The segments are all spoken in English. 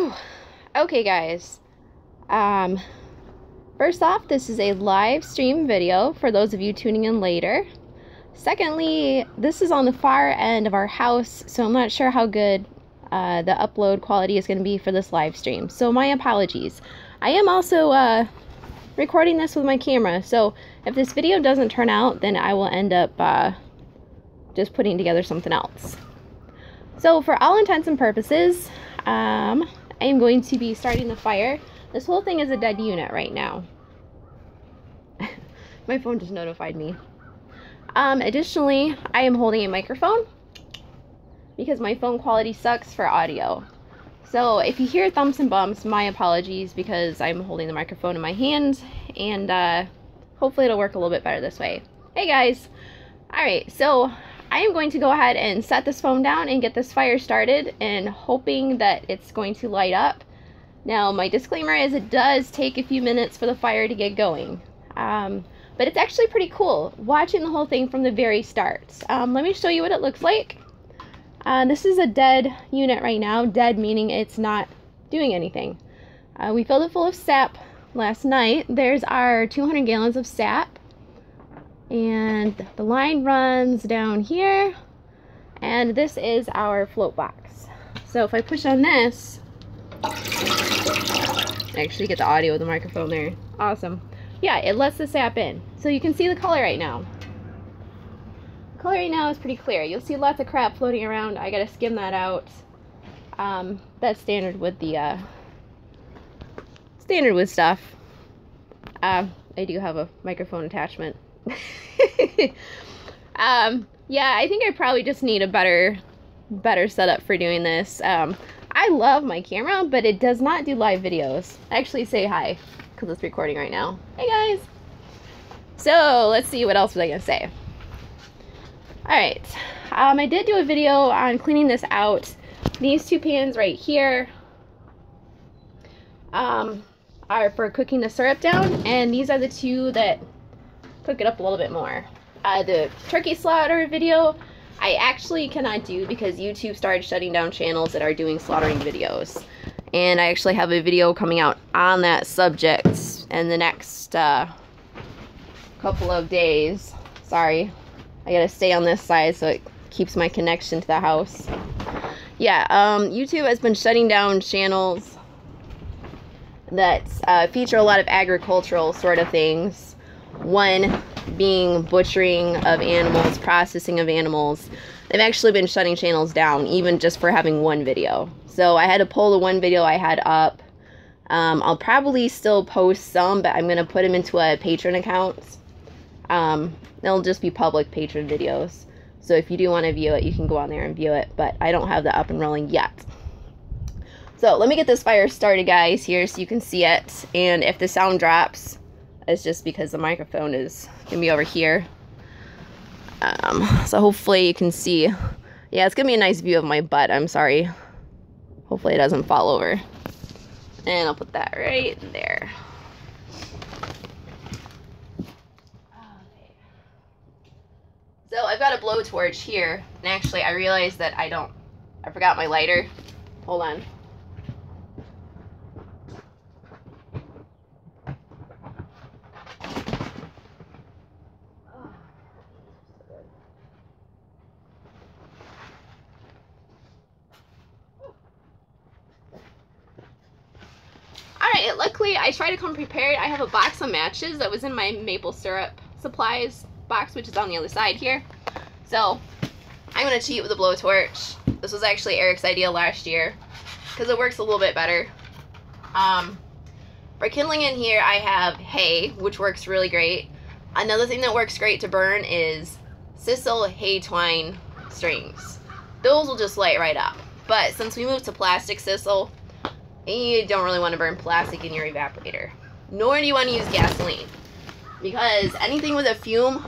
Whew. Okay, guys. First off, this is a live stream video for those of you tuning in later. Secondly, this is on the far end of our house, so I'm not sure how good the upload quality is going to be for this live stream. So my apologies. I am also recording this with my camera, so if this video doesn't turn out, then I will end up just putting together something else. So for all intents and purposes, I am going to be starting the fire. This whole thing is a dead unit right now. My phone just notified me. Additionally, I am holding a microphone because my phone quality sucks for audio. So if you hear thumps and bumps, my apologies, because I'm holding the microphone in my hand, and hopefully it'll work a little bit better this way. Hey guys! Alright, so I am going to go ahead and set this phone down and get this fire started, and hoping that it's going to light up. Now, my disclaimer is it does take a few minutes for the fire to get going. But it's actually pretty cool watching the whole thing from the very start. Let me show you what it looks like. This is a dead unit right now. Dead meaning it's not doing anything. We filled it full of sap last night. There's our 200 gallons of sap. And the line runs down here. And this is our float box. So if I push on this, actually get the audio of the microphone there. Awesome. Yeah, it lets the sap in. So you can see the color right now. The color right now is pretty clear. You'll see lots of crap floating around. I gotta skim that out. That's standard with the stuff. I do have a microphone attachment. Yeah, I think I probably just need a better setup for doing this. I love my camera, but it does not do live videos. Actually, say hi, because it's recording right now. Hey guys! So, let's see, what else was I going to say? Alright, I did do a video on cleaning this out. These two pans right here are for cooking the syrup down, and these are the two that cook it up a little bit more. The turkey slaughter video, I actually cannot do because YouTube started shutting down channels that are doing slaughtering videos. And I actually have a video coming out on that subject in the next couple of days. Sorry, I gotta stay on this side so it keeps my connection to the house. Yeah, YouTube has been shutting down channels that feature a lot of agricultural sort of things. One being butchering of animals, processing of animals. They've actually been shutting channels down, even just for having one video. So I had to pull the one video I had up. I'll probably still post some, but I'm going to put them into a patron account. They'll just be public patron videos. So if you do want to view it, you can go on there and view it, but I don't have that up and rolling yet. So let me get this fire started, guys, here so you can see it. And if the sound drops, it's just because the microphone is going to be over here. So hopefully you can see. Yeah, it's going to be a nice view of my butt. I'm sorry. Hopefully it doesn't fall over. And I'll put that right there. Okay. So I've got a blowtorch here. And actually I realized that I forgot my lighter. Hold on. Alright, luckily I try to come prepared. I have a box of matches that was in my maple syrup supplies box, which is on the other side here. So I'm going to cheat with a blowtorch. This was actually Erik's idea last year because it works a little bit better. For kindling in here I have hay, which works really great. Another thing that works great to burn is sisal hay twine strings. Those will just light right up. But since we moved to plastic sisal, you don't really want to burn plastic in your evaporator. Nor do you want to use gasoline. Because anything with a fume,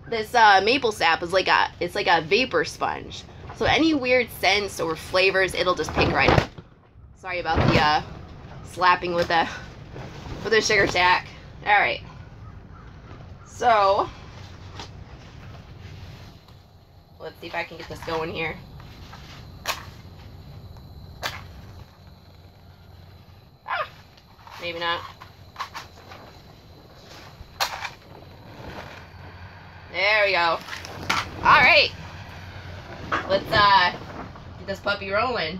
this maple sap is like a vapor sponge. So any weird scents or flavors, it'll just pick right up. Sorry about the slapping with the sugar tack. Alright. So let's see if I can get this going here. Maybe not. There we go. Alright. Let's get this puppy rolling.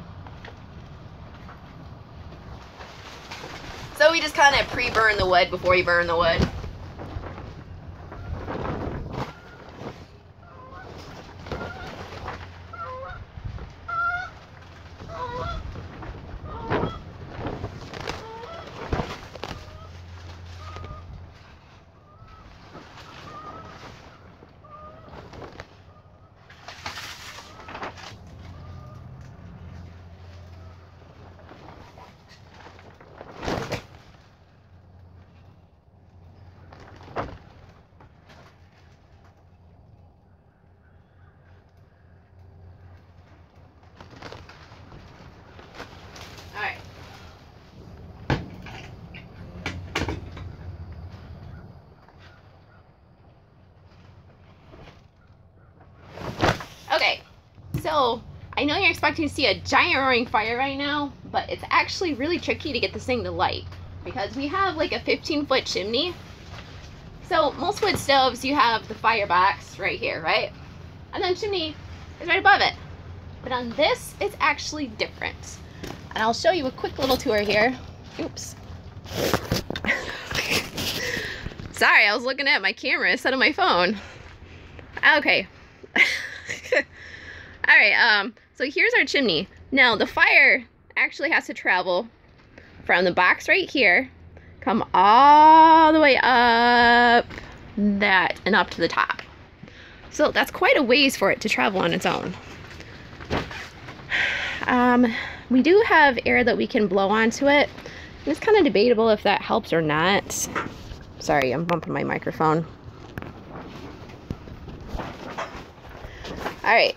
So we just kind of pre-burn the wood before you burn the wood. Okay, so I know you're expecting to see a giant roaring fire right now, but it's actually really tricky to get this thing to light because we have like a 15-foot chimney. So most wood stoves, you have the firebox right here, right? And then chimney is right above it. But on this, it's actually different. And I'll show you a quick little tour here. Oops. Sorry, I was looking at my camera instead of my phone. Okay. Alright, so here's our chimney. Now, the fire actually has to travel from the box right here, come all the way up that and up to the top. So that's quite a ways for it to travel on its own. We do have air that we can blow onto it. And it's kind of debatable if that helps or not. Sorry, I'm bumping my microphone. Alright,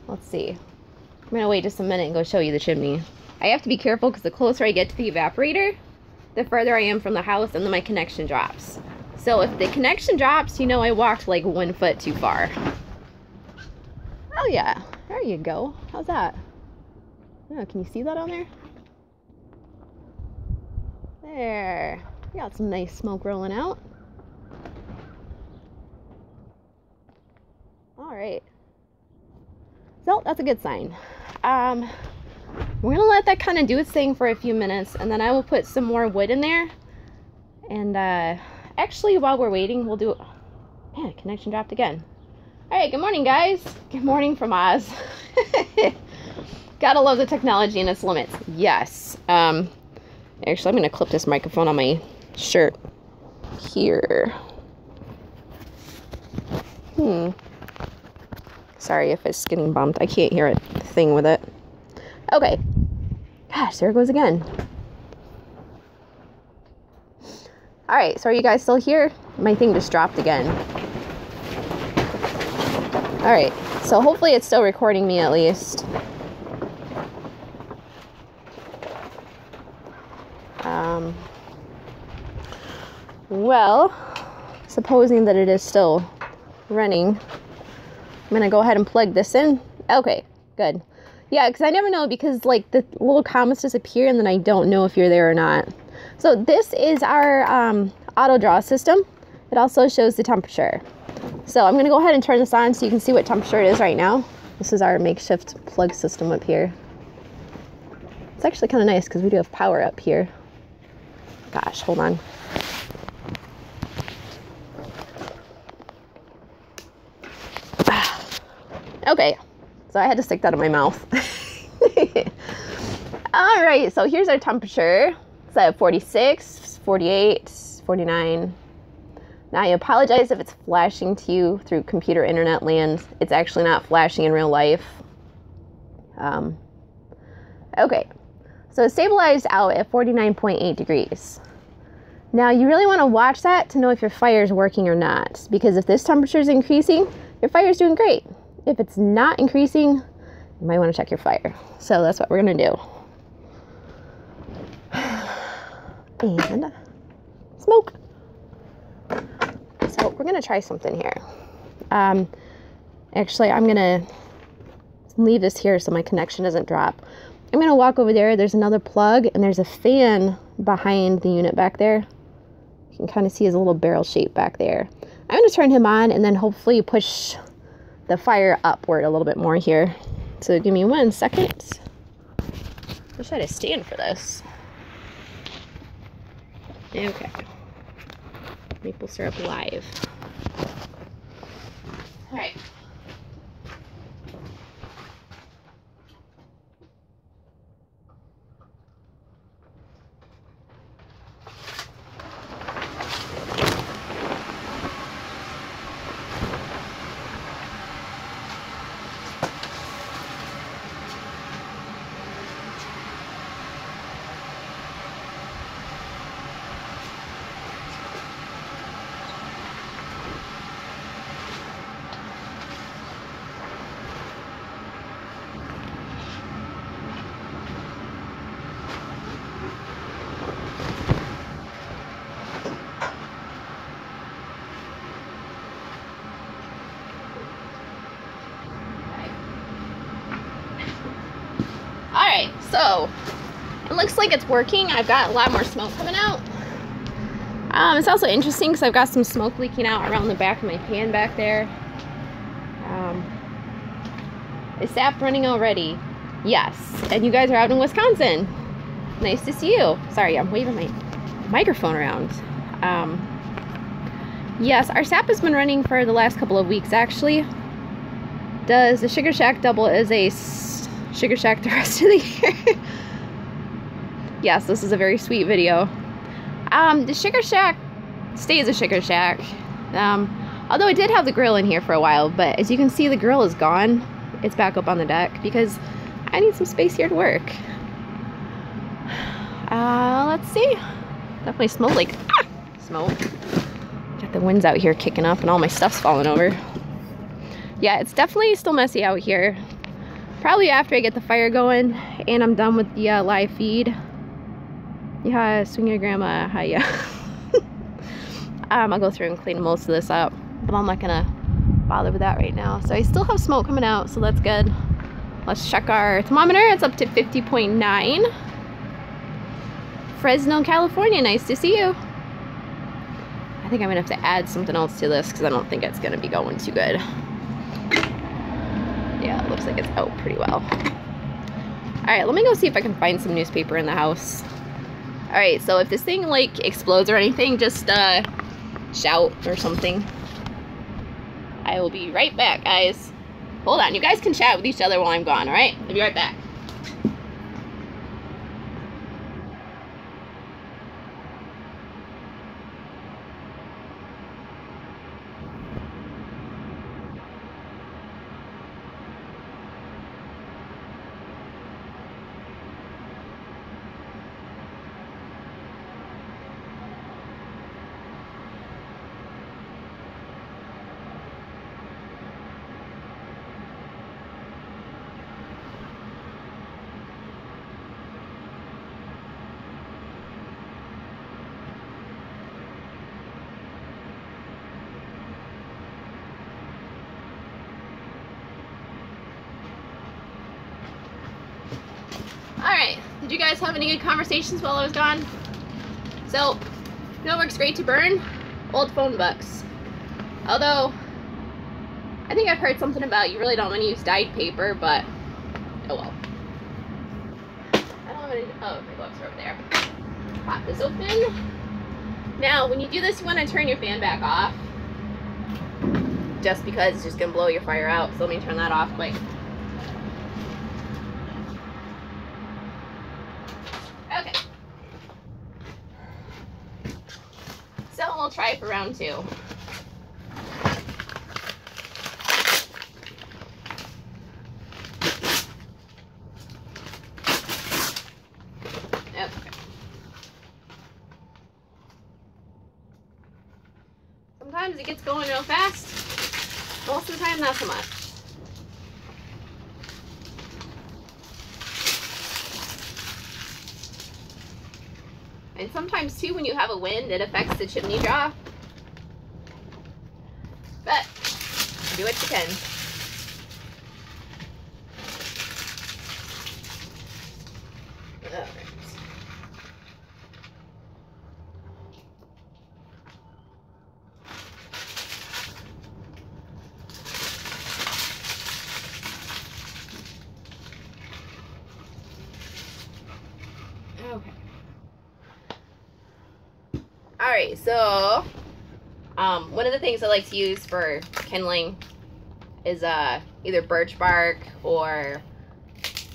let's see. I'm gonna wait just a minute and go show you the chimney. I have to be careful because the closer I get to the evaporator, the further I am from the house, and then my connection drops. So if the connection drops, you know I walked like 1 foot too far. Oh yeah, there you go. How's that? Yeah, can you see that on there? There. We got some nice smoke rolling out. Alright. So that's a good sign. We're gonna let that kind of do its thing for a few minutes, and then I will put some more wood in there. And actually, while we're waiting, we'll do... Man, connection dropped again. Alright, good morning, guys. Good morning from Oz. Gotta love the technology and its limits. Yes. Actually, I'm gonna clip this microphone on my shirt here. Sorry if it's getting bumped. I can't hear a thing with it. Okay. Gosh, there it goes again. Alright, so are you guys still here? My thing just dropped again. Alright, so hopefully it's still recording me at least. Well, supposing that it is still running, I'm gonna go ahead and plug this in. Okay, good. Yeah, because I never know, because like the little comments disappear and then I don't know if you're there or not. So this is our auto draw system. It also shows the temperature. So I'm gonna go ahead and turn this on so you can see what temperature it is right now. This is our makeshift plug system up here. It's actually kind of nice because we do have power up here. Gosh, hold on. Okay, so I had to stick that in my mouth. All right, so here's our temperature. It's at 46, 48, 49. Now, I apologize if it's flashing to you through computer internet land. It's actually not flashing in real life. Okay, so it's stabilized out at 49.8 degrees. Now, you really want to watch that to know if your fire is working or not, because if this temperature is increasing, your fire is doing great. If it's not increasing, you might want to check your fire. So that's what we're going to do. And smoke. So we're going to try something here. Actually, I'm going to leave this here so my connection doesn't drop. I'm going to walk over there. There's another plug, and there's a fan behind the unit back there. You can kind of see his little barrel shape back there. I'm going to turn him on and then hopefully push the fire upward a little bit more here. So give me 1 second. Wish I had a stand for this. Okay. Maple syrup live. All right. Alright, so it looks like it's working. I've got a lot more smoke coming out. It's also interesting because I've got some smoke leaking out around the back of my pan back there. Is SAP running already? Yes. And you guys are out in Wisconsin. Nice to see you. Sorry, I'm waving my microphone around. Yes, our SAP has been running for the last couple of weeks actually. Does the Sugar Shack double as a Sugar Shack the rest of the year? Yes, this is a very sweet video. The Sugar Shack stays a Sugar Shack. Although I did have the grill in here for a while, but as you can see, the grill is gone. It's back up on the deck because I need some space here to work. Let's see. Definitely smells like smoke. Got the winds out here kicking up and all my stuff's falling over. Yeah, it's definitely still messy out here. Probably after I get the fire going and I'm done with the live feed. Yeah, swing your grandma. Hiya. I'll go through and clean most of this up, but I'm not gonna bother with that right now. So I still have smoke coming out, so that's good. Let's check our thermometer. It's up to 50.9. Fresno, California. Nice to see you. I think I'm gonna have to add something else to this because I don't think it's gonna be going too good. Yeah, it looks like it's out pretty well. All right, let me go see if I can find some newspaper in the house. All right, so if this thing like explodes or anything, just shout or something. I will be right back, guys. Hold on, you guys can chat with each other while I'm gone, all right? I'll be right back. Alright, did you guys have any good conversations while I was gone? So, you know what works great to burn? Old phone books. Although, I think I've heard something about you really don't want to use dyed paper, but oh well. I don't have any, oh, my books are over there. Pop this open. Now, when you do this, you want to turn your fan back off. Just because it's just going to blow your fire out, so let me turn that off quick. Okay. So we'll try for round 2. Okay. Sometimes it gets going real fast. Most of the time, not so much. And sometimes too, when you have a wind, it affects the chimney draw. But do what you can. Alright, so one of the things I like to use for kindling is either birch bark, or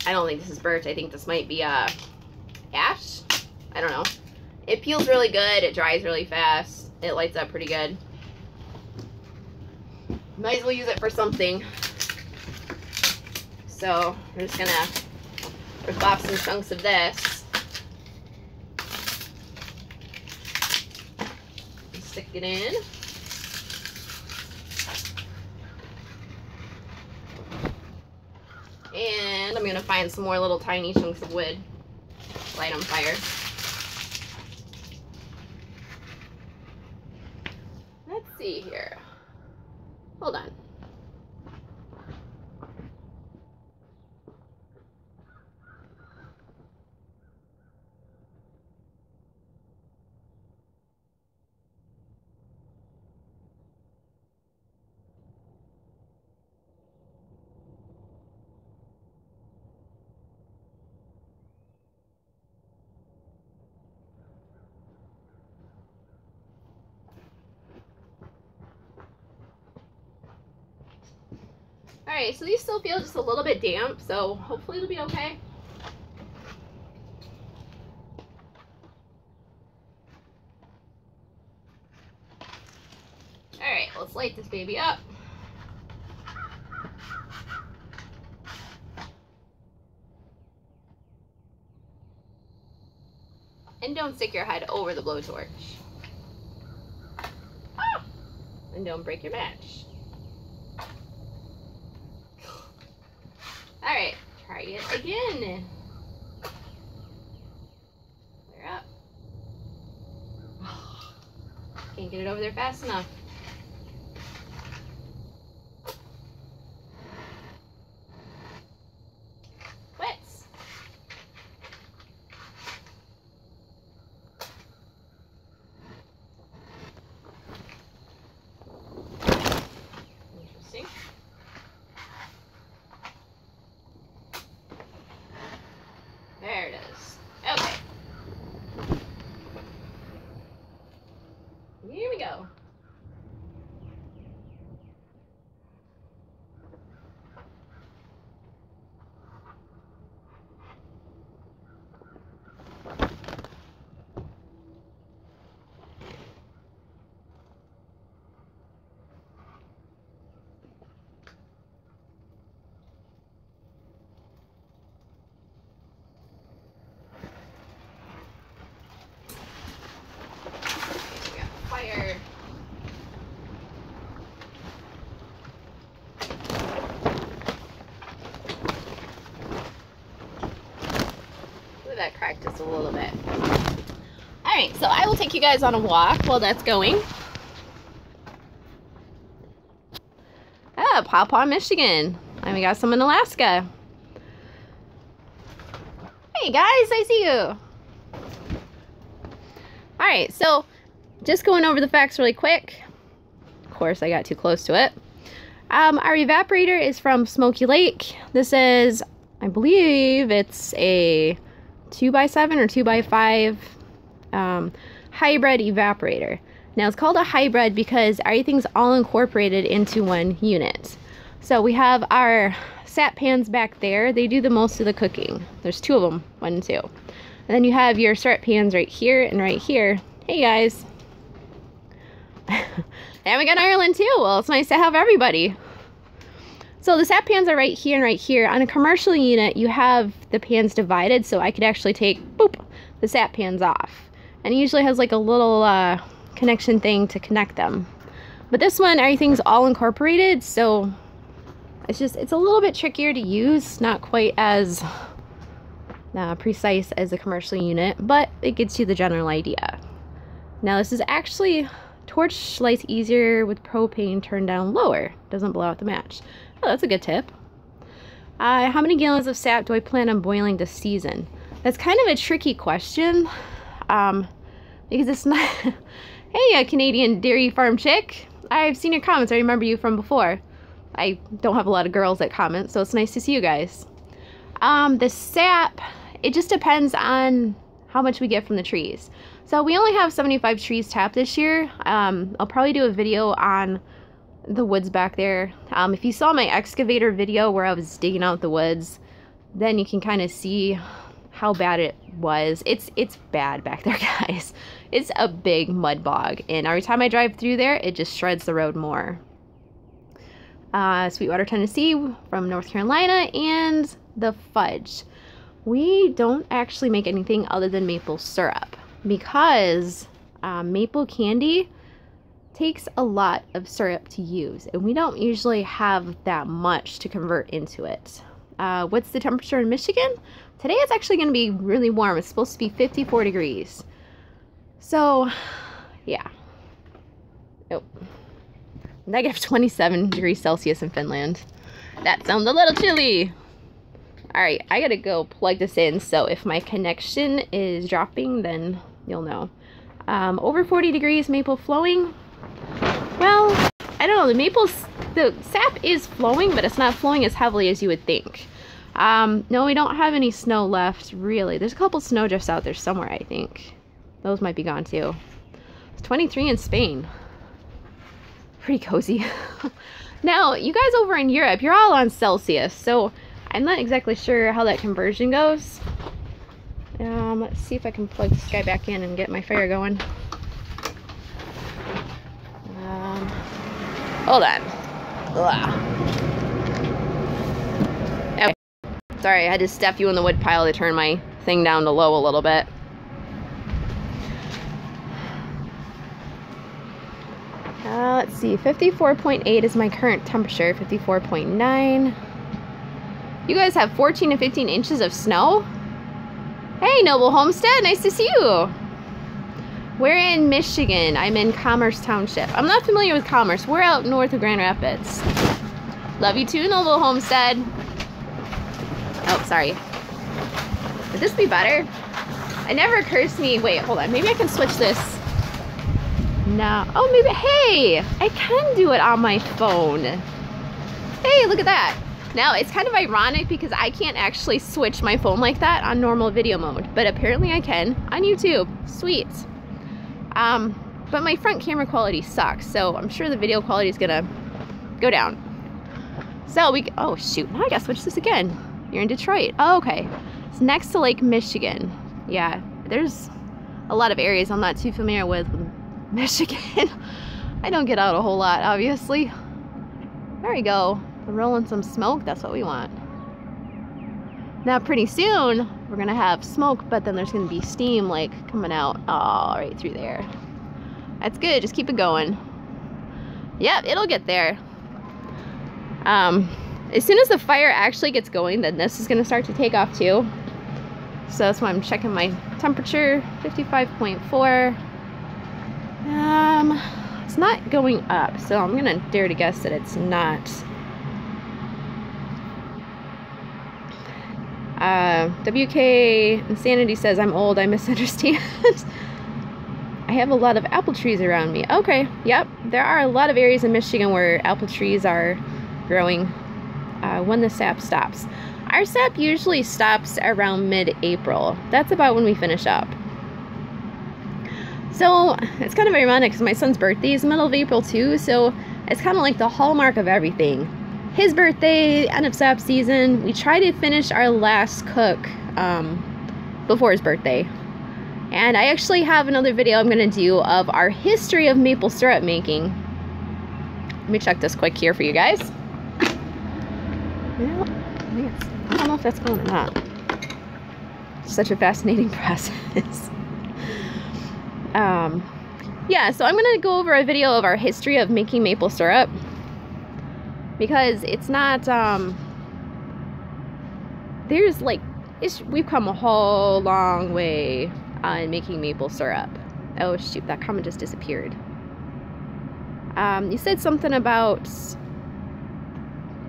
I don't think this is birch, I think this might be ash. I don't know. It peels really good, it dries really fast, it lights up pretty good. Might as well use it for something. So I'm just gonna rip off some chunks of this. Stick it in. And I'm gonna find some more little tiny chunks of wood. Light on fire. Let's see here. Hold on. Alright, so these still feel just a little bit damp, so hopefully it'll be okay. Alright, let's light this baby up. And don't stick your head over the blowtorch. Ah! And don't break your match. Alright, try it again. Clear up. Can't get it over there fast enough. Quits. Interesting. There it is. Okay. Here we go. Fire. Ooh, that cracked just a little bit. Alright, so I will take you guys on a walk while that's going. Ah, Paw Paw, Michigan. And we got some in Alaska. Hey guys, I see you. Alright, so just going over the facts really quick. Of course, I got too close to it. Our evaporator is from Smoky Lake. This is, I believe it's a 2x7 or 2x5 hybrid evaporator. Now it's called a hybrid because everything's all incorporated into one unit. So we have our sap pans back there. They do the most of the cooking. There's two of them, 1 and 2. And then you have your syrup pans right here and right here. Hey guys. And we got Ireland too. Well, it's nice to have everybody. So the sap pans are right here and right here. On a commercial unit, you have the pans divided, so I could actually take, boop, the sap pans off. And it usually has like a little connection thing to connect them. But this one, everything's all incorporated, so it's a little bit trickier to use. Not quite as precise as a commercial unit, but it gets you the general idea. Now this is actually torch lights easier with propane turned down lower. Doesn't blow out the match. Oh, that's a good tip. How many gallons of sap do I plan on boiling this season? That's kind of a tricky question. Because it's not... Hey, Canadian dairy farm chick. I've seen your comments. I remember you from before. I don't have a lot of girls that comment, so it's nice to see you guys. The sap, it just depends on how much we get from the trees. So we only have 75 trees tapped this year. I'll probably do a video on the woods back there. If you saw my excavator video where I was digging out the woods, then you can kind of see how bad it was. It's bad back there, guys. It's a big mud bog, and every time I drive through there, it just shreds the road more. Sweetwater, Tennessee from North Carolina, and the fudge. We don't actually make anything other than maple syrup because maple candy takes a lot of syrup to use, and we don't usually have that much to convert into it. What's the temperature in Michigan? Today it's actually going to be really warm. It's supposed to be 54 degrees. So, yeah. Oh. Negative 27 degrees Celsius in Finland. That sounds a little chilly. Alright, I gotta go plug this in, so if my connection is dropping, then you'll know. Over 40 degrees, maple flowing. Well, I don't know, the sap is flowing, but it's not flowing as heavily as you would think. No, we don't have any snow left, really. There's a couple snow drifts out there somewhere, I think. Those might be gone, too. It's 23 in Spain. Pretty cozy. Now, you guys over in Europe, you're all on Celsius, so I'm not exactly sure how that conversion goes. Let's see if I can plug this guy back in and get my fire going. Hold on. Okay. Sorry, I had to step you in the wood pile to turn my thing down to low a little bit. Let's see, 54.8 is my current temperature, 54.9. You guys have 14 to 15 inches of snow? Hey, Noble Homestead, nice to see you. We're in Michigan. I'm in Commerce Township. I'm not familiar with Commerce. We're out north of Grand Rapids. Love you too, Noble Homestead. Oh, sorry. Would this be better? It never occurs to me. Wait, hold on. Maybe I can switch this. No. Oh, maybe. Hey, I can do it on my phone. Hey, look at that. Now, it's kind of ironic because I can't actually switch my phone like that on normal video mode, but apparently I can on YouTube. Sweet. But my front camera quality sucks, so I'm sure the video quality is gonna go down. So oh shoot, now I gotta switch this again. You're in Detroit. Oh, okay. It's next to Lake Michigan. Yeah, there's a lot of areas I'm not too familiar with Michigan. I don't get out a whole lot, obviously. There we go. We're rolling some smoke. That's what we want. Now, pretty soon, we're gonna have smoke, but then there's gonna be steam, like, coming out all right through there. That's good. Just keep it going. Yep, it'll get there. As soon as the fire actually gets going, then this is gonna start to take off too. So that's why I'm checking my temperature, 55.4. It's not going up, so I'm gonna dare to guess that it's not. WK Insanity says I'm old, I misunderstand. I have a lot of apple trees around me. Okay, yep, there are a lot of areas in Michigan where apple trees are growing when the sap stops. Our sap usually stops around mid-April. That's about when we finish up. So it's kind of ironic because my son's birthday is middle of April too, so it's kind of like the hallmark of everything. His birthday, end of sap season. We try to finish our last cook before his birthday. And I actually have another video I'm going to do of our history of maple syrup making. Let me check this quick here for you guys. Well, I don't know if that's going or not. It's such a fascinating process. Yeah, so I'm going to go over a video of our history of making maple syrup. Because it's not, there's like, we've come a whole long way on making maple syrup. Oh shoot, that comment just disappeared. You said something about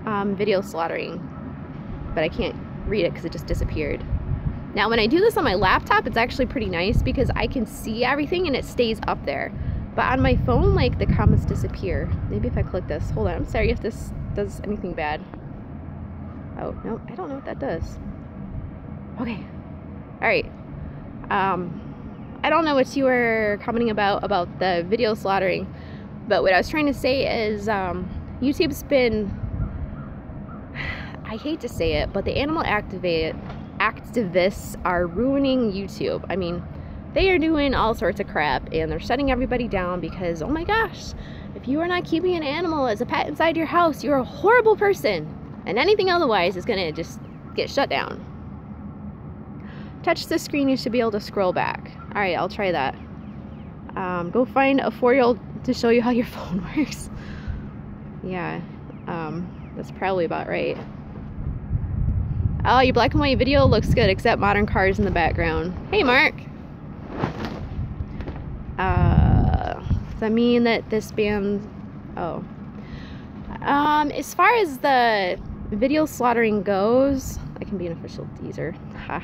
video slaughtering, but I can't read it because it just disappeared. Now when I do this on my laptop, it's actually pretty nice because I can see everything and it stays up there. But on my phone, like, the comments disappear. Maybe if I click this. Hold on, I'm sorry if this does anything bad. Oh, no, I don't know what that does. Okay. Alright. I don't know what you were commenting about the video slaughtering, but what I was trying to say is YouTube's been, I hate to say it, but the animal activists are ruining YouTube. I mean, they are doing all sorts of crap and they're shutting everybody down because, oh my gosh, if you are not keeping an animal as a pet inside your house, you're a horrible person, and anything otherwise is gonna just get shut down. Touch the screen, you should be able to scroll back. All right, I'll try that. Go find a 4-year-old to show you how your phone works. Yeah, that's probably about right. Oh, your black and white video looks good, except modern cars in the background. Hey, Mark. Does that mean that this band... Oh. As far as the video slaughtering goes, I can be an official teaser. Ha.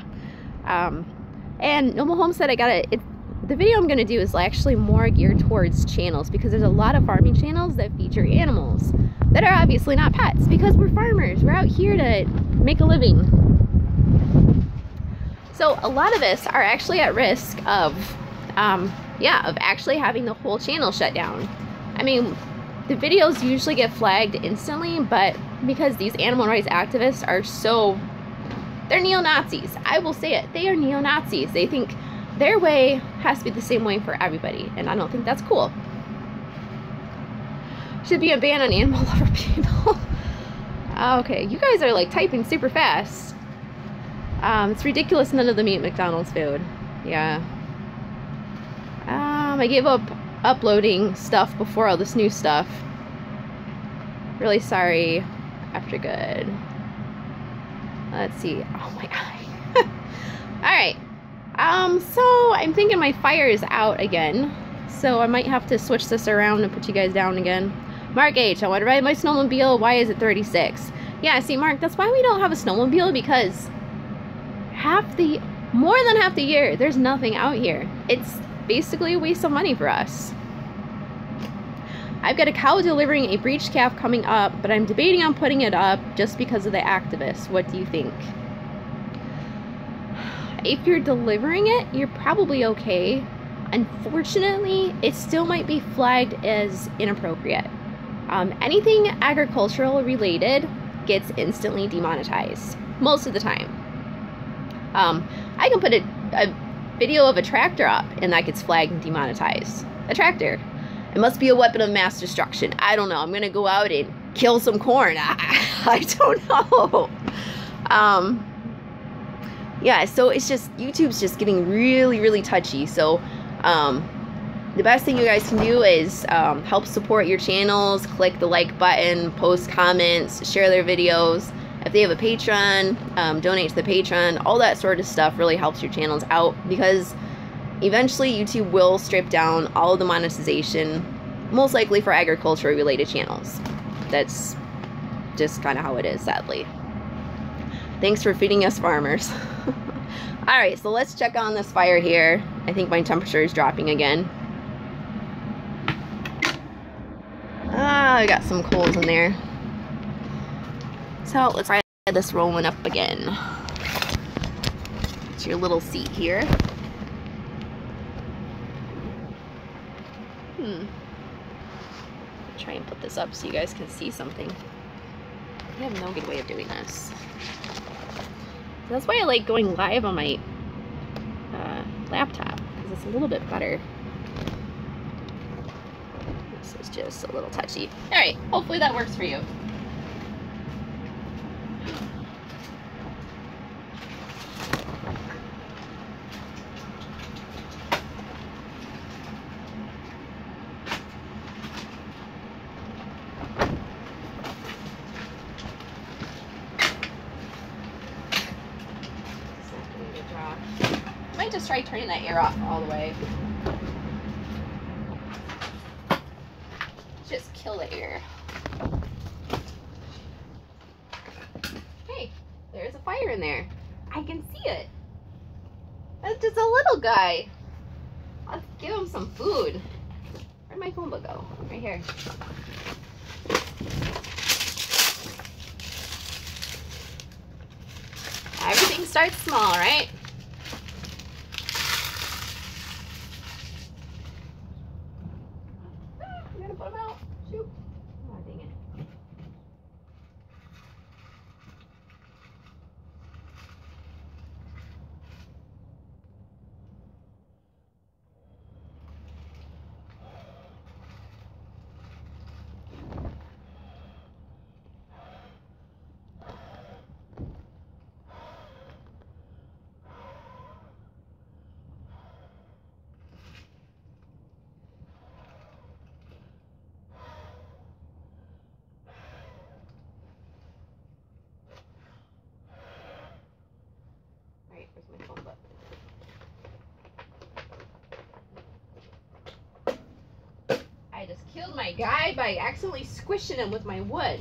And Noble Home said the video I'm going to do is actually more geared towards channels, because there's a lot of farming channels that feature animals that are obviously not pets, because we're farmers. We're out here to make a living. So a lot of us are actually at risk of actually having the whole channel shut down. I mean, the videos usually get flagged instantly, but because these animal rights activists are they're neo-Nazis. I will say it. They are neo-Nazis. They think their way has to be the same way for everybody, and I don't think that's cool. Should be a ban on animal lover people. Okay, you guys are like typing super fast. It's ridiculous none of them eat McDonald's food. Yeah. I gave up uploading stuff before all this new stuff. Really sorry. After good. Let's see. Oh my god. Alright. So I'm thinking my fire is out again. So I might have to switch this around and put you guys down again. Mark H, I want to ride my snowmobile. Why is it 36? Yeah, see, Mark, that's why we don't have a snowmobile, because more than half the year, there's nothing out here. It's basically a waste of money for us. I've got a cow delivering a breech calf coming up, but I'm debating on putting it up just because of the activists. What do you think? If you're delivering it, you're probably okay. Unfortunately, it still might be flagged as inappropriate. Anything agricultural related gets instantly demonetized most of the time. I can put a video of a tractor up and that gets flagged and demonetized. A tractor. It must be a weapon of mass destruction. I don't know. I'm gonna go out and kill some corn. I don't know. Yeah, so it's just, YouTube's just getting really, really touchy. So the best thing you guys can do is help support your channels. Click the like button, post comments, share their videos. If they have a Patreon, donate to the Patreon. All that sort of stuff really helps your channels out, because eventually YouTube will strip down all of the monetization, most likely for agriculture related channels. That's just kind of how it is, sadly. Thanks for feeding us farmers. Alright, so let's check on this fire here. I think my temperature is dropping again. I got some coals in there. So let's try this rolling up again. It's your little seat here. Try and put this up so you guys can see something. I have no good way of doing this. That's why I like going live on my laptop, because it's a little bit better. This is just a little touchy. Alright, hopefully that works for you. Just try turning that air off all the way. Just kill the air. Hey, there's a fire in there. I can see it. That's just a little guy. Let's give him some food. Where'd my phone book go? Right here. Everything starts small, right? killed my guy by accidentally squishing him with my wood.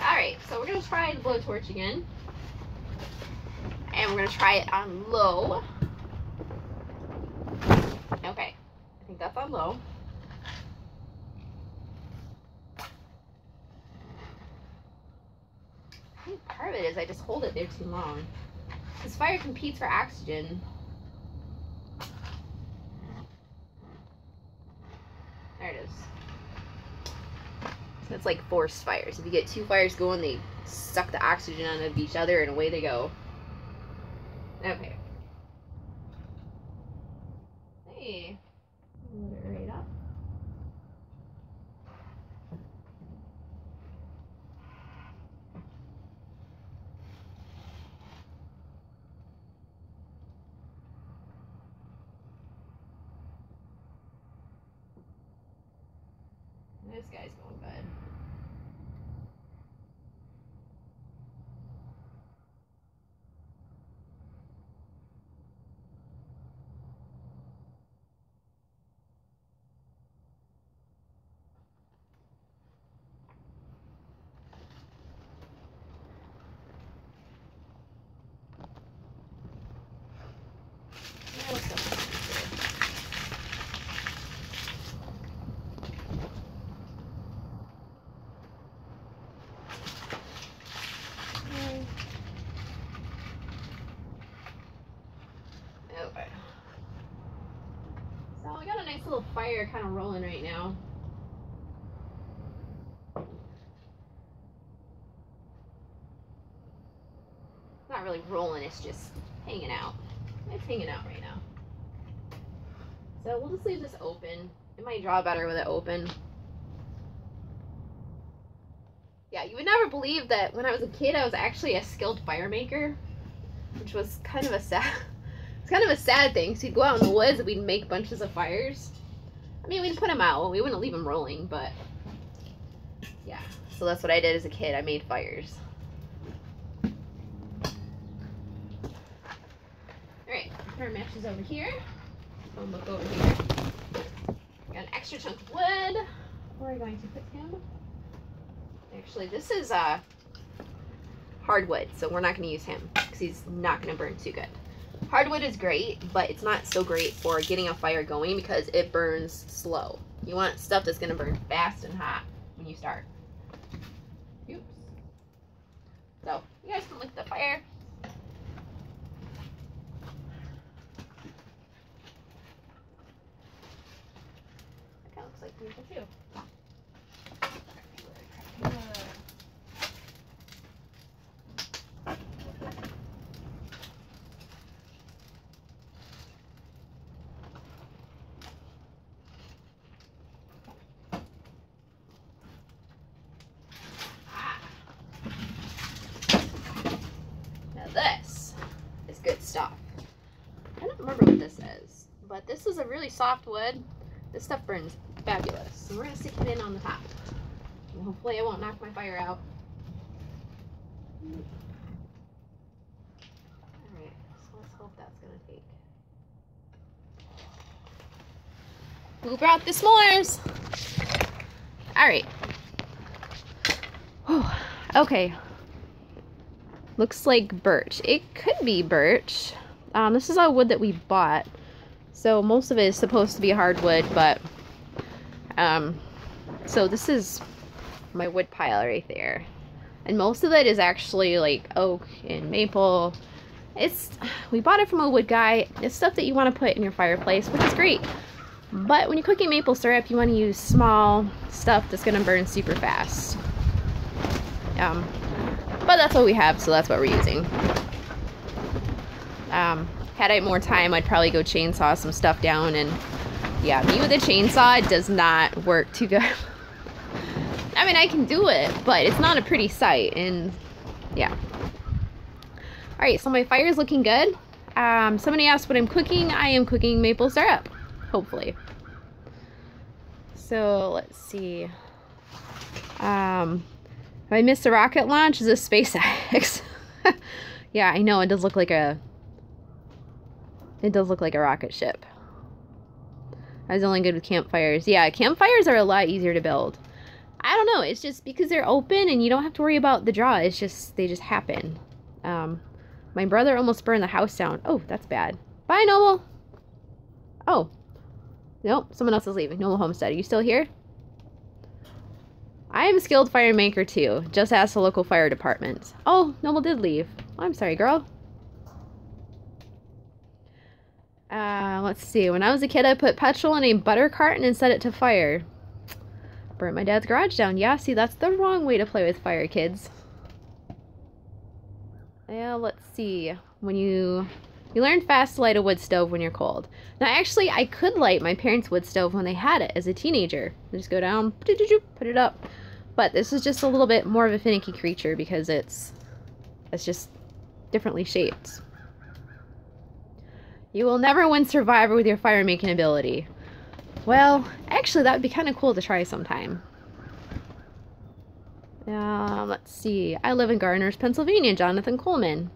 Alright, so we're going to try the blowtorch again. And we're going to try it on low. Okay, I think that's on low. I think part of it is I just hold it there too long. This fire competes for oxygen. There it is. It's like forced fires. If you get two fires going, they suck the oxygen out of each other and away they go. Okay. Hey. Load it right up. This guy's going good. Okay. So we got a nice little fire kind of rolling right now. Not really rolling, it's just hanging out. It's hanging out right now. So we'll just leave this open. It might draw better with it open. Yeah, you would never believe that when I was a kid I was actually a skilled fire maker, which was kind of a sad it's kind of a sad thing. So you'd go out in the woods and we'd make bunches of fires. I mean, we'd put them out. We wouldn't leave them rolling, but yeah. So that's what I did as a kid. I made fires. Alright, put our matches over here. We'll look over here. Got an extra chunk of wood. We're going to put him. Actually, this is hardwood, so we're not going to use him because he's not going to burn too good. Hardwood is great, but it's not so great for getting a fire going because it burns slow. You want stuff that's going to burn fast and hot when you start. Oops. So, you guys can look at the fire. That kind of looks like people too. This is good stuff. I don't remember what this is, but this is a really soft wood. This stuff burns fabulous. And we're going to stick it in on the top. And hopefully it won't knock my fire out. Alright, so let's hope that's going to take. Who brought the s'mores? Alright. Okay. Looks like birch. It could be birch. This is all wood that we bought. So most of it is supposed to be hardwood, but so this is my wood pile right there. And most of it is actually like oak and maple. We bought it from a wood guy. It's stuff that you want to put in your fireplace, which is great. But when you're cooking maple syrup, you want to use small stuff that's going to burn super fast. But that's what we have, so that's what we're using. Had I more time, I'd probably go chainsaw some stuff down, and yeah, me with a chainsaw does not work too good. I mean, I can do it, but it's not a pretty sight, and yeah. Alright, so my fire is looking good. Somebody asked what I'm cooking. I am cooking maple syrup, hopefully. So, let's see. Have I missed a rocket launch? Is this SpaceX? Yeah, I know, it does look like a rocket ship. I was only good with campfires. Yeah, campfires are a lot easier to build. I don't know, it's just because they're open and you don't have to worry about the draw. It's just, they just happen. My brother almost burned the house down. Oh, that's bad. Bye, Noble. Oh. Nope, someone else is leaving. Noble Homestead, are you still here? I am a skilled fire maker too. Just ask the local fire department. Oh, Noble did leave. I'm sorry, girl. Let's see. When I was a kid, I put petrol in a butter carton and set it to fire. Burnt my dad's garage down. Yeah, see, that's the wrong way to play with fire, kids. Yeah, let's see. When you learn fast to light a wood stove when you're cold. Now, actually, I could light my parents' wood stove when they had it as a teenager. I just go down, put it up. But this is just a little bit more of a finicky creature because it's just differently shaped. You will never win Survivor with your fire making ability. Well, actually, that would be kind of cool to try sometime. Let's see. I live in Gardeners, Pennsylvania. Jonathan Coleman.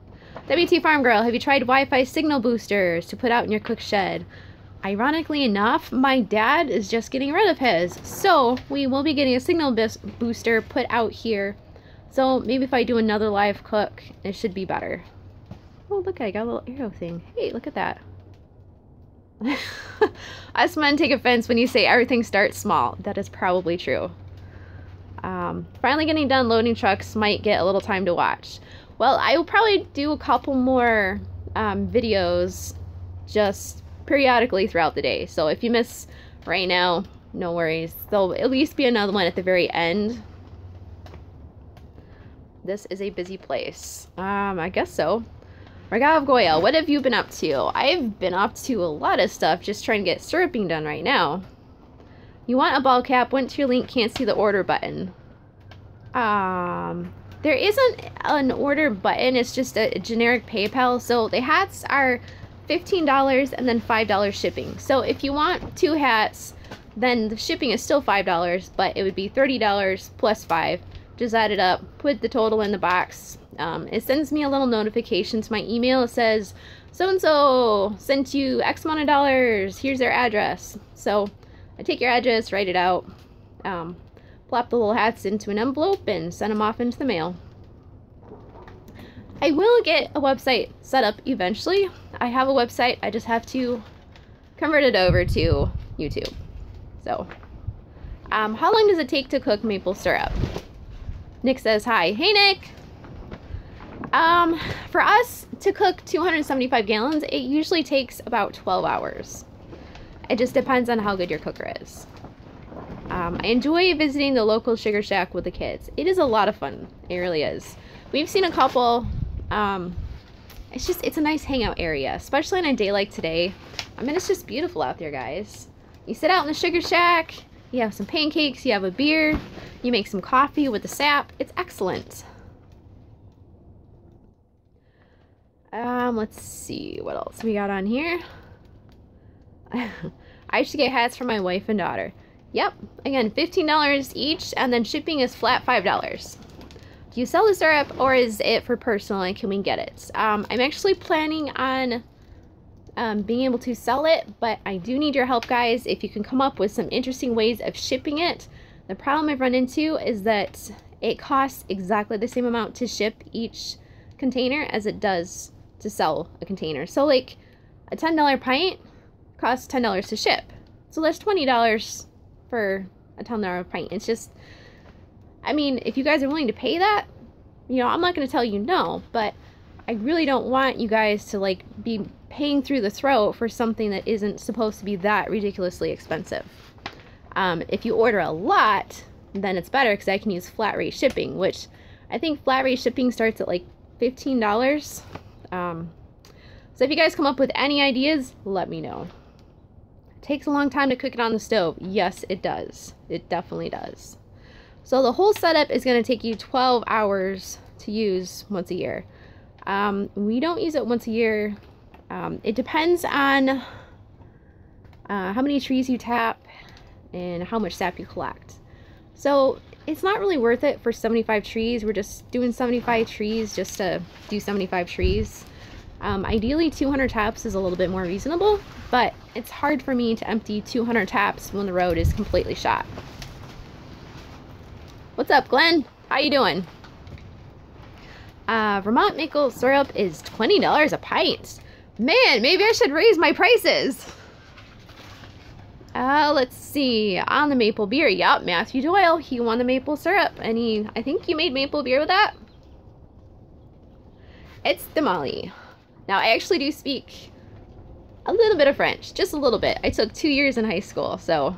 WTFarm Girl, have you tried Wi-Fi signal boosters to put out in your cook shed? Ironically enough, my dad is just getting rid of his. So, we will be getting a signal booster put out here. So, maybe if I do another live cook, it should be better. Oh, look, I got a little arrow thing. Hey, look at that. Us men take offense when you say everything starts small. That is probably true. Finally getting done loading trucks, might get a little time to watch. Well, I will probably do a couple more videos just periodically throughout the day. So if you miss right now, no worries. There'll at least be another one at the very end. This is a busy place. I guess so. Regav Goyle, what have you been up to? I've been up to a lot of stuff, just trying to get syruping done right now. You want a ball cap, went to your link, can't see the order button. There isn't an order button, it's just a generic PayPal. So the hats are $15 and then $5 shipping. So if you want 2 hats, then the shipping is still $5, but it would be $30 plus $5. Just add it up, put the total in the box. It sends me a little notification to my email. It says, so-and-so sent you X amount of dollars. Here's their address. So I take your address, write it out, plop the little hats into an envelope, and send them off into the mail. I will get a website set up eventually. I have a website. I just have to convert it over to YouTube. So, how long does it take to cook maple syrup? Nick says hi. Hey, Nick! For us to cook 275 gallons, it usually takes about 12 hours. It just depends on how good your cooker is. I enjoy visiting the local sugar shack with the kids. It is a lot of fun. It really is. We've seen a couple. It's a nice hangout area, especially on a day like today. I mean, it's just beautiful out there, guys. You sit out in the sugar shack, you have some pancakes, you have a beer, you make some coffee with the sap. It's excellent. Let's see what else we got on here. I should get hats for my wife and daughter. Yep, again, $15 each, and then shipping is flat $5. Do you sell the syrup, or is it for personal, and can we get it? I'm actually planning on being able to sell it, but I do need your help, guys. If you can come up with some interesting ways of shipping it. The problem I've run into is that it costs exactly the same amount to ship each container as it does to sell a container. So like a $10 pint costs $10 to ship. So that's $20 for a $10 pint. It's just, I mean, if you guys are willing to pay that, you know, I'm not going to tell you no, but I really don't want you guys to like be paying through the throat for something that isn't supposed to be that ridiculously expensive. If you order a lot, then it's better because I can use flat rate shipping, which I think flat rate shipping starts at like $15. So if you guys come up with any ideas, let me know. It takes a long time to cook it on the stove. Yes, it does. It definitely does. So the whole setup is going to take you 12 hours to use once a year. We don't use it once a year. It depends on how many trees you tap and how much sap you collect. So it's not really worth it for 75 trees. We're just doing 75 trees just to do 75 trees. Ideally 200 taps is a little bit more reasonable, but it's hard for me to empty 200 taps when the road is completely shot. What's up, Glenn? How you doing? Vermont maple syrup is $20 a pint. Man, maybe I should raise my prices. Let's see. On the maple beer, yep, Matthew Doyle, he won the maple syrup, and I think you made maple beer with that. It's Damali. Now, I actually do speak a little bit of French, just a little bit. I took 2 years in high school, so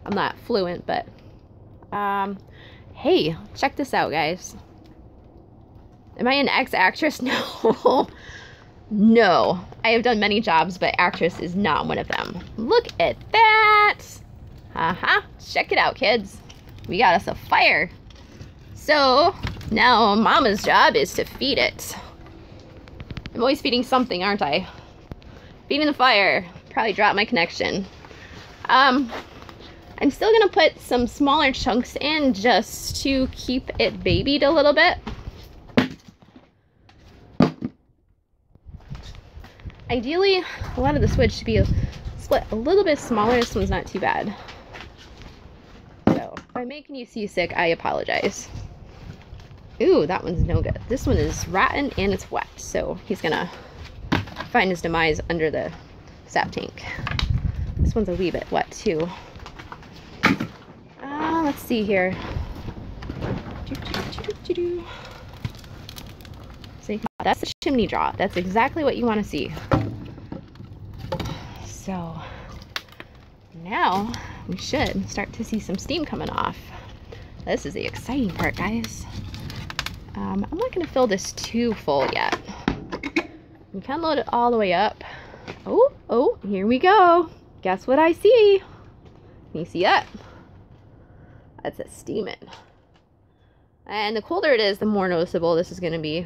I'm not fluent, but hey, check this out, guys. Am I an ex-actress? No. No. I have done many jobs, but actress is not one of them. Look at that. Check it out, kids. We got us a fire. So, now Mama's job is to feed it. I'm always feeding something, aren't I? Feeding the fire. Probably dropped my connection. I'm still gonna put some smaller chunks in just to keep it babied a little bit. Ideally, a lot of the switch should be split a little bit smaller. This one's not too bad. So, if I'm making you seasick, I apologize. Ooh, that one's no good. This one is rotten and it's wet, so he's gonna find his demise under the sap tank. This one's a wee bit wet too. Let's see here. See, that's the chimney draw. That's exactly what you want to see. So now we should start to see some steam coming off. This is the exciting part, guys. I'm not going to fill this too full yet. You can load it all the way up. Oh, here we go. Guess what I see? Can you see that? That's a steaming. And the colder it is, the more noticeable this is going to be.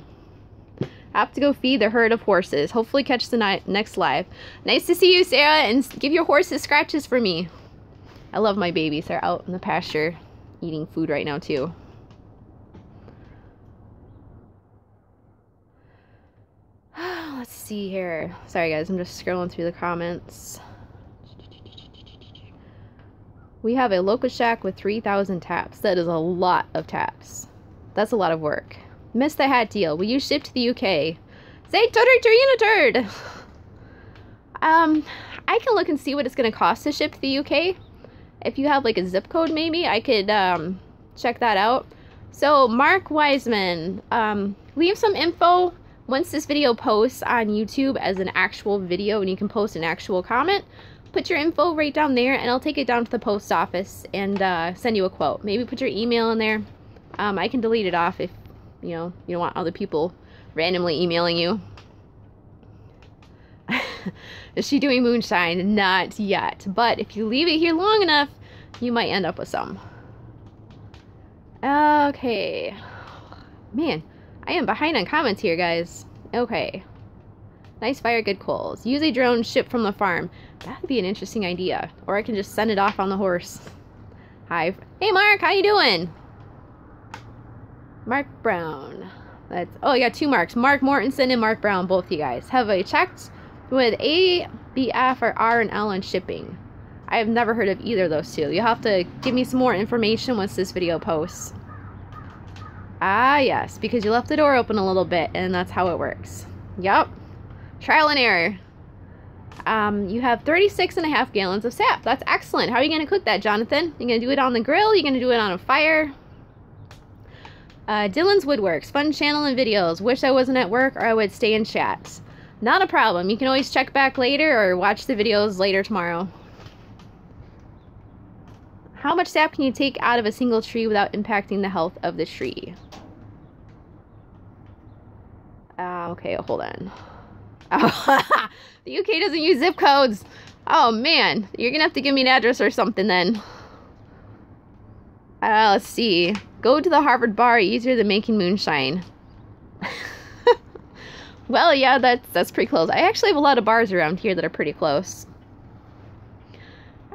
I have to go feed the herd of horses. Hopefully catch the next live. Nice to see you, Sarah, and give your horses scratches for me. I love my babies. They're out in the pasture eating food right now, too. Let's see here. Sorry, guys. I'm just scrolling through the comments. We have a local shack with 3,000 taps. That is a lot of taps. That's a lot of work. Missed the hat deal. Will you ship to the UK? Say turd. I can look and see what it's going to cost to ship to the UK. If you have like a zip code, maybe I could check that out. So Mark Wiseman, leave some info once this video posts on YouTube as an actual video, and you can post an actual comment. Put your info right down there, and I'll take it down to the post office and send you a quote. Maybe put your email in there. I can delete it off if you don't want other people randomly emailing you. Is she doing moonshine? Not yet. But if you leave it here long enough, you might end up with some. Okay. Man, I am behind on comments here, guys. Okay. Nice fire, good coals. Use a drone shipped from the farm. That would be an interesting idea. Or I can just send it off on the horse. Hi. Hey, Mark. How you doing? Mark Brown. Oh, I got two Marks. Mark Mortensen and Mark Brown, both you guys. Have I checked with A, B, F, or R and L on shipping? I have never heard of either of those two. You'll have to give me some more information once this video posts. Ah, yes, because you left the door open a little bit, and that's how it works. Yep. Trial and error. You have 36.5 gallons of sap. That's excellent. How are you going to cook that, Jonathan? You going to do it on the grill? You going to do it on a fire? Dylan's Woodworks. Fun channel and videos. Wish I wasn't at work or I would stay in chat. Not a problem. You can always check back later or watch the videos later tomorrow. How much sap can you take out of a single tree without impacting the health of the tree? Okay, hold on. Oh, the UK doesn't use zip codes. Oh man, you're gonna have to give me an address or something then. Let's see. Go to the Harvard bar, easier than making moonshine. Well, yeah, that's pretty close. I actually have a lot of bars around here that are pretty close.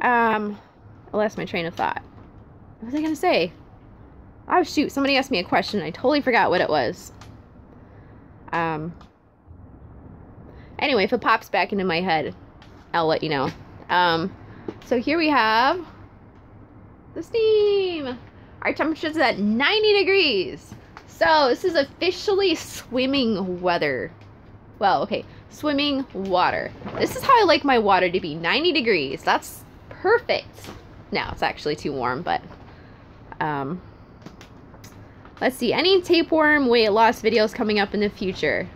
I lost my train of thought. What was I gonna say? Oh shoot, somebody asked me a question. I totally forgot what it was. Anyway, if it pops back into my head, I'll let you know. So here we have the steam. Our temperature is at 90 degrees. So this is officially swimming weather. Well, okay, swimming water. This is how I like my water to be, 90 degrees. That's perfect. Now, it's actually too warm, but let's see. Any tapeworm weight loss videos coming up in the future?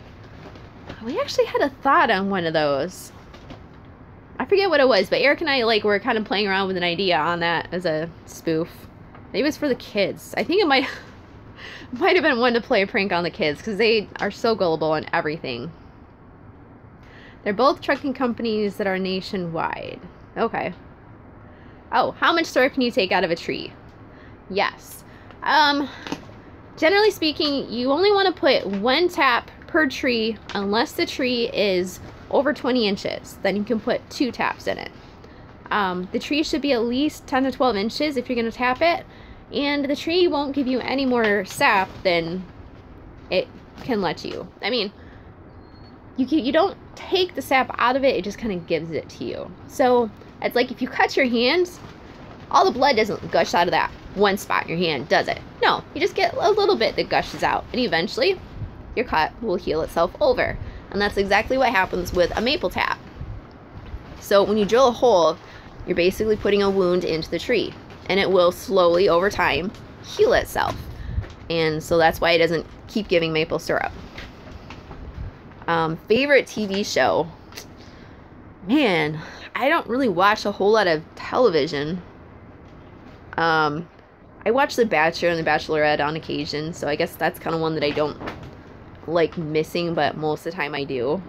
We actually had a thought on one of those. I forget what it was, but Eric and I were kind of playing around with an idea on that as a spoof. Maybe it was for the kids. I think it might have been one to play a prank on the kids because they are so gullible on everything. They're both trucking companies that are nationwide. Okay. Oh, how much syrup can you take out of a tree? Yes. Generally speaking, you only want to put 1 tap per tree unless the tree is over 20 inches. Then you can put 2 taps in it. The tree should be at least 10 to 12 inches if you're going to tap it. And the tree won't give you any more sap than it can let you. I mean, you don't take the sap out of it, it just kind of gives it to you. So it's like if you cut your hands, all the blood doesn't gush out of that one spot in your hand, does it? No, you just get a little bit that gushes out, and eventually your cut will heal itself over. And that's exactly what happens with a maple tap. So when you drill a hole, you're basically putting a wound into the tree, and it will slowly over time heal itself. And so that's why it doesn't keep giving maple syrup. Favorite TV show? Man, I don't really watch a whole lot of television. I watch The Bachelor and The Bachelorette on occasion, so I guess that's kind of one that I don't like missing, but most of the time I do.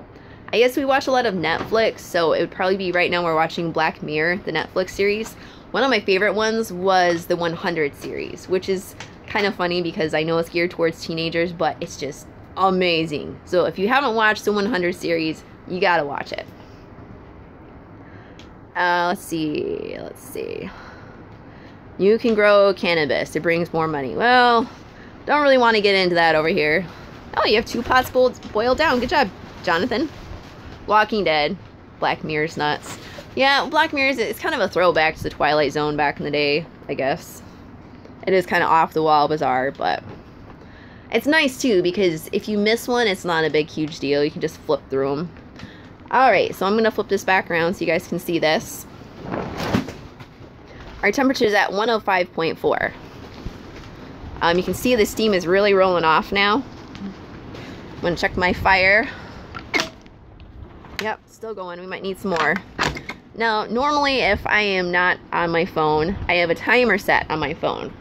I guess we watch a lot of Netflix, so it would probably be right now we're watching Black Mirror, the Netflix series. One of my favorite ones was the 100 series, which is kind of funny because I know it's geared towards teenagers, but it's just amazing. So if you haven't watched the 100 series, you gotta watch it. Let's see. You can grow cannabis. It brings more money. Well, don't really want to get into that over here. Oh, you have 2 pots boiled down. Good job, Jonathan. Walking Dead. Black Mirror's nuts. Yeah, Black Mirror's, it's kind of a throwback to the Twilight Zone back in the day, I guess. It is kind of off the wall bizarre, but it's nice too because if you miss one, it's not a big, huge deal. You can just flip through them. Alright, so I'm going to flip this back around so you guys can see this. Our temperature is at 105.4. You can see the steam is really rolling off now. I'm going to check my fire. Yep, still going. We might need some more. Now, normally if I am not on my phone, I have a timer set on my phone.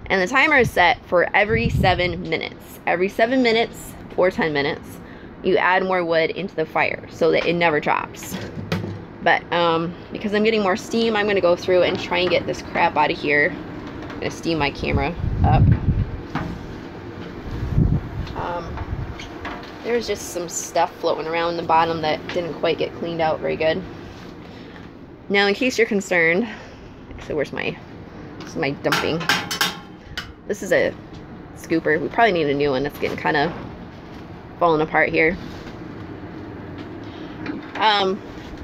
And the timer is set for every 7 minutes. Every 7 minutes or 10 minutes, you add more wood into the fire so that it never drops. But because I'm getting more steam, I'm going to go through and try and get this crap out of here. I'm going to steam my camera up. There's just some stuff floating around the bottom that didn't quite get cleaned out very good. Now, in case you're concerned, so this is my dumping. This is a scooper. We probably need a new one. That's getting kind of falling apart here.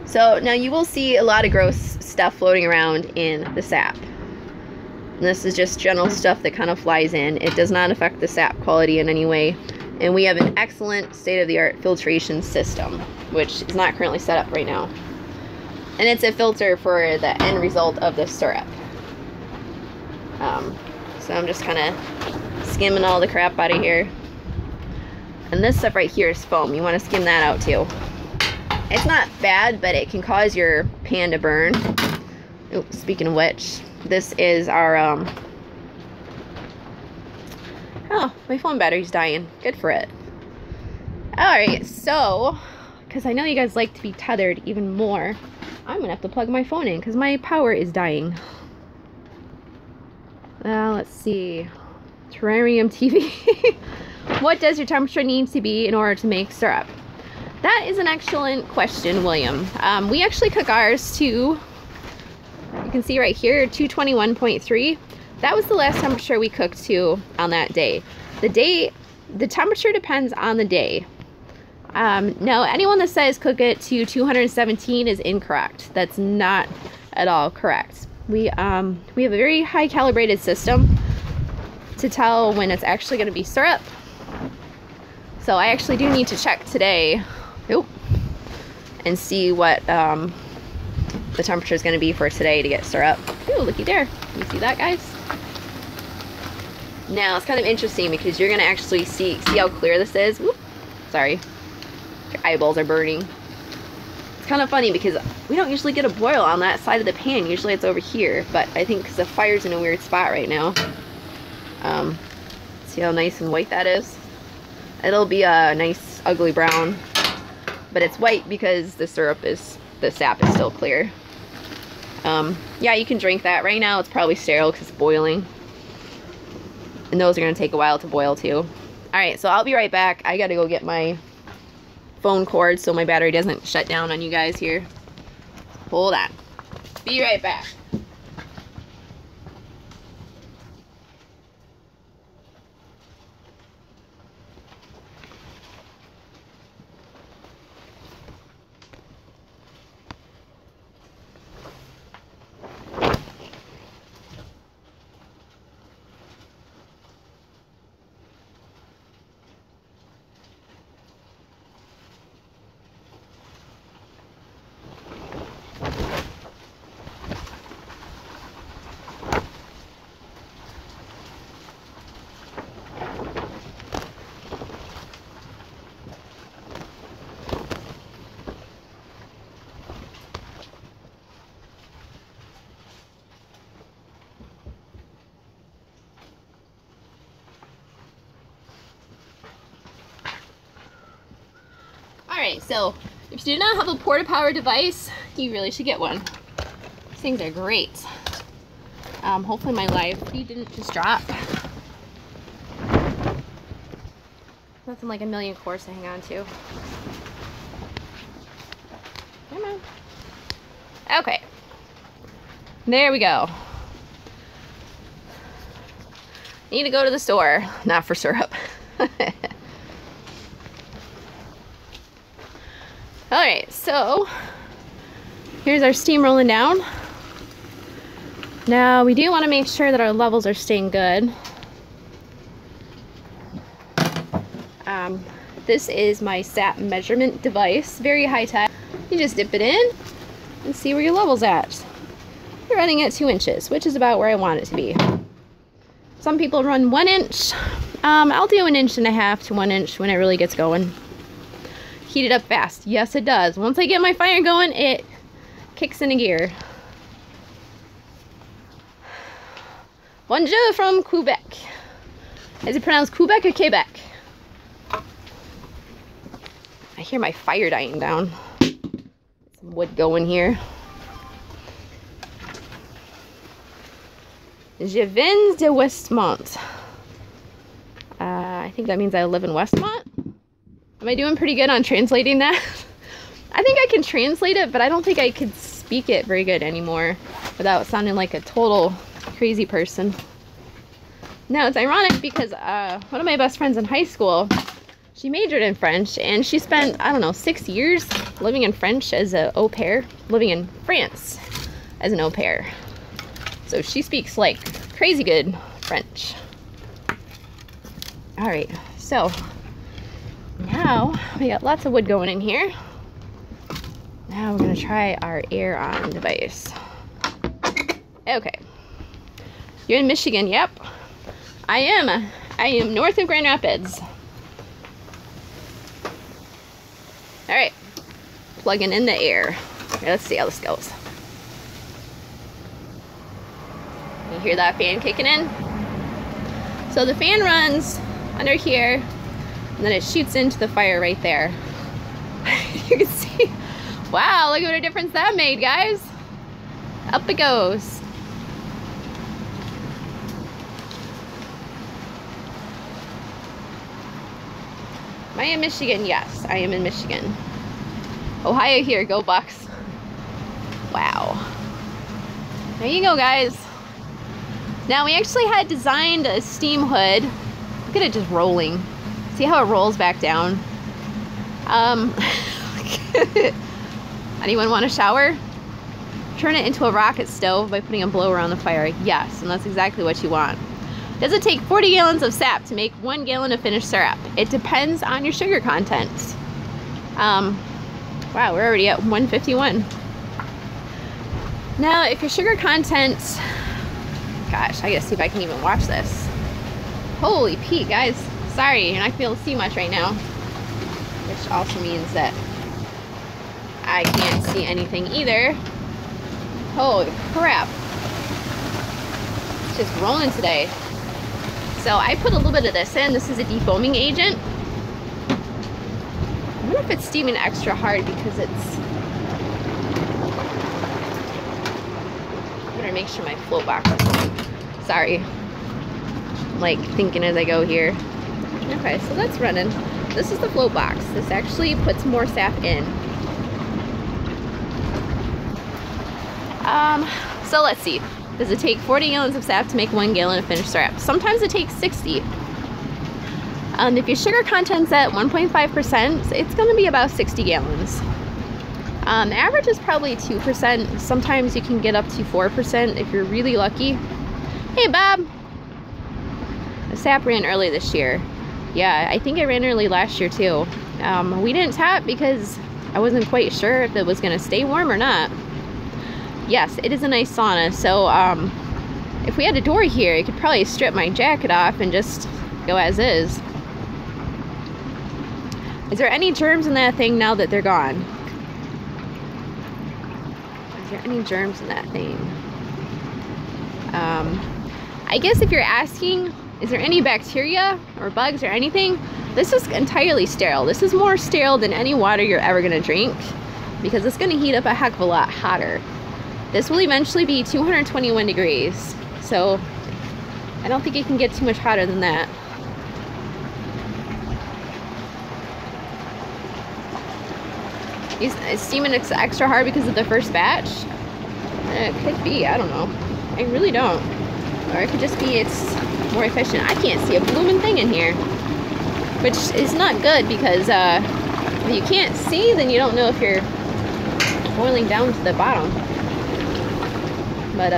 So now you will see a lot of gross stuff floating around in the sap. And this is just general stuff that kind of flies in. It does not affect the sap quality in any way. And we have an excellent state-of-the-art filtration system, which is not currently set up right now. And it's a filter for the end result of the syrup. So I'm just kind of skimming all the crap out of here. And this stuff right here is foam. You want to skim that out too. It's not bad, but it can cause your pan to burn. Oh, speaking of which, this is our, oh, my phone battery's dying. Good for it. Alright, so, because I know you guys like to be tethered even more, I'm gonna have to plug my phone in because my power is dying. Let's see. Terrarium TV. What does your temperature need to be in order to make syrup? That is an excellent question, William. We actually cook ours to, you can see right here, 221.3. That was the last temperature we cooked to on that day. The temperature depends on the day. No, anyone that says cook it to 217 is incorrect. That's not at all correct. We have a very high calibrated system to tell when it's actually going to be syrup. So I actually do need to check today, and see what the temperature is going to be for today to get syrup. Ooh, looky there. You see that, guys? Now it's kind of interesting because you're going to actually see how clear this is. Whoop, sorry. Your eyeballs are burning. It's kind of funny because we don't usually get a boil on that side of the pan. Usually it's over here, but I think because the fire's in a weird spot right now. See how nice and white that is? It'll be a nice ugly brown, but it's white because the sap is still clear. Yeah, you can drink that. Right now it's probably sterile because it's boiling. And those are going to take a while to boil too. Alright, so I'll be right back. I gotta go get my phone cord so my battery doesn't shut down on you guys here. Hold on. Be right back. Alright, so if you do not have a porta power device, you really should get one. These things are great. Hopefully my live feed didn't just drop. Nothing like a million cords to hang on to. Come on. Okay. There we go. Need to go to the store, not for syrup. Alright, so here's our steam rolling down. Now we do want to make sure that our levels are staying good. This is my sap measurement device, very high tech. You just dip it in and see where your level's at. We're running at 2 inches, which is about where I want it to be. Some people run 1 inch. I'll do 1.5 inches to 1 inch when it really gets going. Heat it up fast. Yes, it does. Once I get my fire going, it kicks into gear. Bonjour from Quebec. Is it pronounced Quebec or Quebec? I hear my fire dying down. Some wood going here. Je viens de Westmont. I think that means I live in Westmont. Am I doing pretty good on translating that? I think I can translate it, but I don't think I could speak it very good anymore without sounding like a total crazy person. No, it's ironic because one of my best friends in high school, she majored in French, and she spent, I don't know, 6 years living in French as an au pair, living in France as an au pair. So she speaks like crazy good French. All right, so now we got lots of wood going in here. Now we're gonna try our air on device. Okay, you're in Michigan. Yep, I am north of Grand Rapids. All right, plugging in the air. Okay, let's see how this goes. You hear that fan kicking in? So the fan runs under here, and then it shoots into the fire right there. You can see. Wow, look what a difference that made, guys. Up it goes. Am I in Michigan? Yes, I am in Michigan. Ohio here, go Bucks. Wow. There you go, guys. Now we actually had designed a steam hood. Look at it just rolling. See how it rolls back down? Anyone want a shower? Turn it into a rocket stove by putting a blower on the fire. Yes, and that's exactly what you want. Does it take 40 gallons of sap to make 1 gallon of finished syrup? It depends on your sugar content. Wow, we're already at 151. Now, if your sugar content, gosh, I gotta see if I can even watch this. Holy Pete, guys. Sorry, you're not gonna be able to see much right now. Which also means that I can't see anything either. Holy crap. It's just rolling today. So I put a little bit of this in. This is a defoaming agent. I wonder if it's steaming extra hard because it's... I better make sure my float box is on. Sorry. I'm like thinking as I go here. Okay, so that's running. This is the float box. This actually puts more sap in. So let's see. Does it take 40 gallons of sap to make 1 gallon of finished syrup? Sometimes it takes 60. If your sugar content's at 1.5%, it's going to be about 60 gallons. The average is probably 2%. Sometimes you can get up to 4% if you're really lucky. Hey, Bob. The sap ran early this year. Yeah, I think I ran early last year too. We didn't tap because I wasn't quite sure if it was going to stay warm or not. Yes, it is a nice sauna. So if we had a door here, I could probably strip my jacket off and just go as is. Is there any germs in that thing now that they're gone? Is there any germs in that thing? I guess if you're asking, is there any bacteria or bugs or anything? This is entirely sterile. This is more sterile than any water you're ever gonna drink because it's gonna heat up a heck of a lot hotter. This will eventually be 221 degrees. So I don't think it can get too much hotter than that. Is steaming extra hard because of the first batch? It could be, I don't know. I really don't. Or it could just be it's more efficient. I can't see a blooming thing in here. Which is not good because if you can't see, then you don't know if you're boiling down to the bottom. But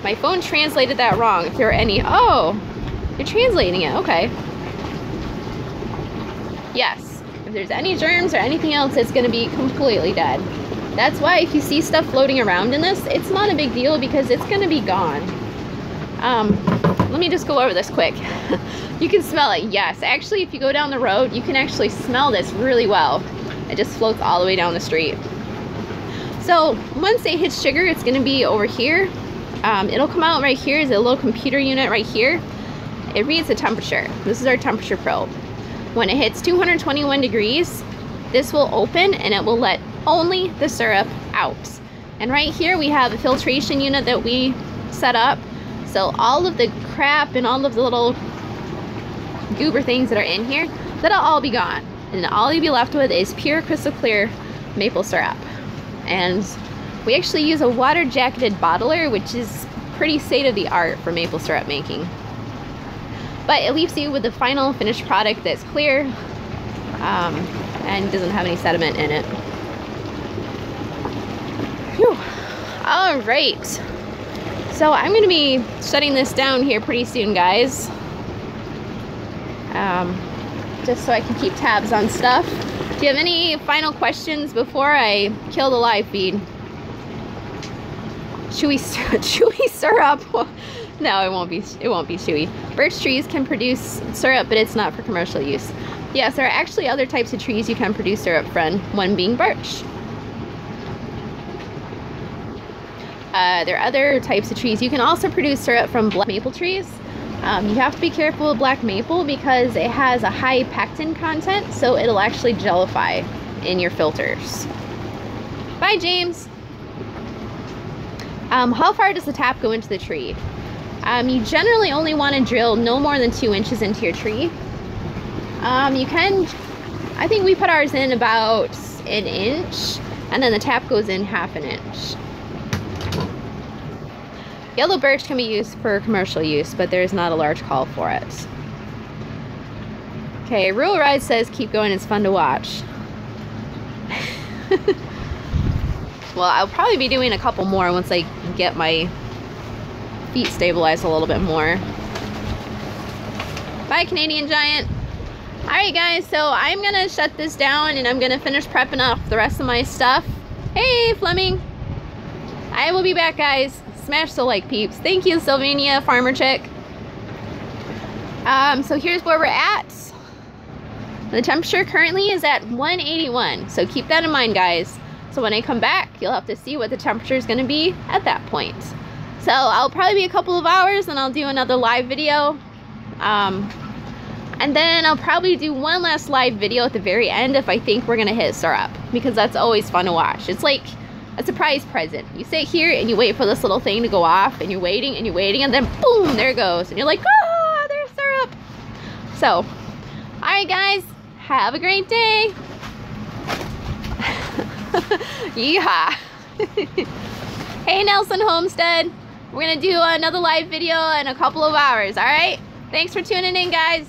my phone translated that wrong. If there are any, oh, you're translating it, okay. Yes, if there's any germs or anything else, it's gonna be completely dead. That's why if you see stuff floating around in this, it's not a big deal because it's gonna be gone. Let me just go over this quick. You can smell it, yes. Actually, if you go down the road, you can actually smell this really well. It just floats all the way down the street. So once it hits sugar, it's gonna be over here. It'll come out right here. There's a little computer unit right here. It reads the temperature. This is our temperature probe. When it hits 221 degrees, this will open and it will let only the syrup out. And right here we have a filtration unit that we set up. So all of the crap and all of the little goober things that are in here, that'll all be gone. And all you'll be left with is pure crystal clear maple syrup. And we actually use a water jacketed bottler, which is pretty state-of-the-art for maple syrup making. But it leaves you with the final finished product that's clear and doesn't have any sediment in it. Whew. All right. So I'm going to be shutting this down here pretty soon, guys. Just so I can keep tabs on stuff. Do you have any final questions before I kill the live feed? Chewy syrup. No, it won't be chewy. Birch trees can produce syrup, but it's not for commercial use. Yes, there are actually other types of trees you can produce syrup from, one being birch. There are other types of trees. You can also produce syrup from black maple trees. You have to be careful with black maple because it has a high pectin content, so it'll actually gelify in your filters. Bye, James. How far does the tap go into the tree? You generally only want to drill no more than 2 inches into your tree. You can, I think we put ours in about 1 inch, and then the tap goes in 1/2 inch. Yellow birch can be used for commercial use, but there's not a large call for it. Okay, Rural Ride says keep going, it's fun to watch. Well, I'll probably be doing a couple more once I get my feet stabilized a little bit more. Bye, Canadian Giant. Alright guys, so I'm gonna shut this down and I'm gonna finish prepping up the rest of my stuff. Hey, Fleming. I will be back, guys. Smash the like, peeps. Thank you, Sylvania Farmer Chick. So here's where we're at. The temperature currently is at 181, so keep that in mind, guys. So when I come back, you'll have to see what the temperature is going to be at that point. So I'll probably be a couple of hours and I'll do another live video. And then I'll probably do one last live video at the very end if I think we're going to hit syrup, because that's always fun to watch. It's like a surprise present. You sit here and you wait for this little thing to go off, and you're waiting and you're waiting, and then boom, there it goes. And you're like, ah, there's syrup. So, all right, guys, have a great day. Yeehaw. Hey, Nelson Homestead. We're going to do another live video in a couple of hours, all right? Thanks for tuning in, guys.